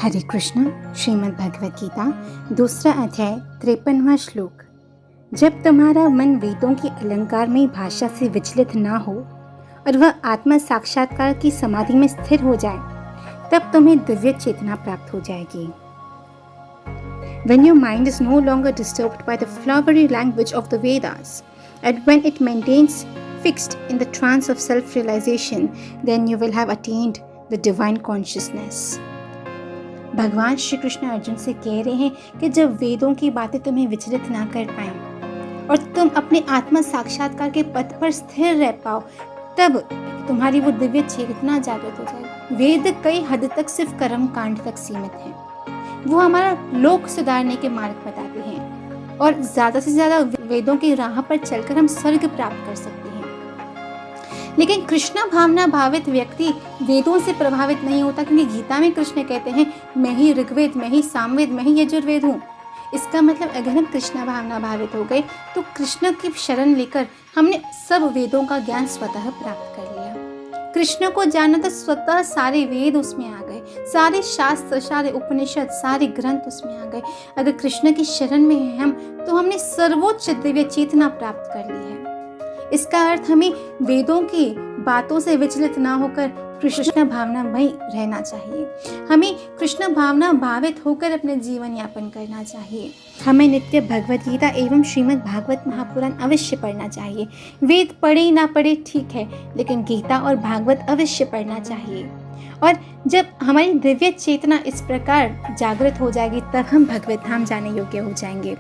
हरे कृष्ण। श्रीमद् भगवद गीता दूसरा अध्याय 53वां श्लोक। जब तुम्हारा मन वेदों की अलंकारमयी भाषा से विचलित ना हो और वह आत्मा साक्षात्कार की समाधि में स्थिर हो जाए, तब तुम्हें दिव्य चेतना प्राप्त हो जाएगी। When your mind is no longer disturbed by the flowery language of the Vedas, and when it maintains fixed in the trance of self-realization, then you will have attained the divine consciousness. भगवान श्री कृष्ण अर्जुन से कह रहे हैं कि जब वेदों की बातें तुम्हें विचलित ना कर पाएं और तुम अपने आत्मा साक्षात्कार के पथ पर स्थिर रह पाओ, तब तुम्हारी वो दिव्य चेतना जागृत हो जाएगी। वेद कई हद तक सिर्फ कर्म कांड तक सीमित हैं। वो हमारा लोक सुधारने के मार्ग बताते हैं और ज़्यादा से ज़्यादा वेदों की राह पर चलकर हम स्वर्ग प्राप्त कर सकते हैं। लेकिन कृष्ण भावना भावित व्यक्ति वेदों से प्रभावित नहीं होता, क्योंकि गीता में कृष्ण कहते हैं, मैं ही ऋग्वेद, मैं ही सामवेद, मैं ही यजुर्वेद हूँ। इसका मतलब अगर हम कृष्ण भावना भावित हो गए तो कृष्ण की शरण लेकर हमने सब वेदों का ज्ञान स्वतः प्राप्त कर लिया। कृष्ण को जानना तो स्वतः सारे वेद उसमें आ गए, सारे शास्त्र, सारे उपनिषद, सारे ग्रंथ उसमें आ गए। अगर कृष्ण की शरण में हैं हम, तो हमने सर्वोच्च दिव्य चेतना प्राप्त कर ली है। इसका अर्थ हमें वेदों की बातों से विचलित ना होकर कृष्ण भावनामय रहना चाहिए। हमें कृष्ण भावना भावित होकर अपने जीवन यापन करना चाहिए। हमें नित्य भगवद गीता एवं श्रीमद् भागवत महापुराण अवश्य पढ़ना चाहिए। वेद पढ़े ना पढ़े ठीक है, लेकिन गीता और भागवत अवश्य पढ़ना चाहिए। और जब हमारी दिव्य चेतना इस प्रकार जागृत हो जाएगी, तब हम भगवत धाम जाने योग्य हो जाएंगे।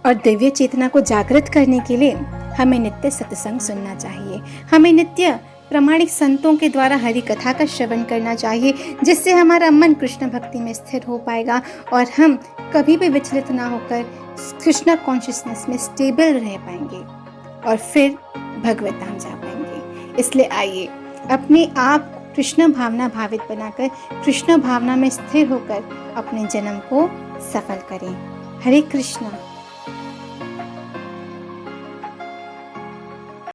और दिव्य चेतना को जागृत करने के लिए हमें नित्य सत्संग सुनना चाहिए। हमें नित्य प्रामाणिक संतों के द्वारा हरि कथा का श्रवण करना चाहिए, जिससे हमारा मन कृष्ण भक्ति में स्थिर हो पाएगा और हम कभी भी विचलित ना होकर कृष्ण कॉन्शियसनेस में स्टेबल रह पाएंगे और फिर भगवत धाम जा पाएंगे। इसलिए आइए अपने आप कृष्ण भावना भावित बनाकर कृष्ण भावना में स्थिर होकर अपने जन्म को सफल करें। हरे कृष्ण।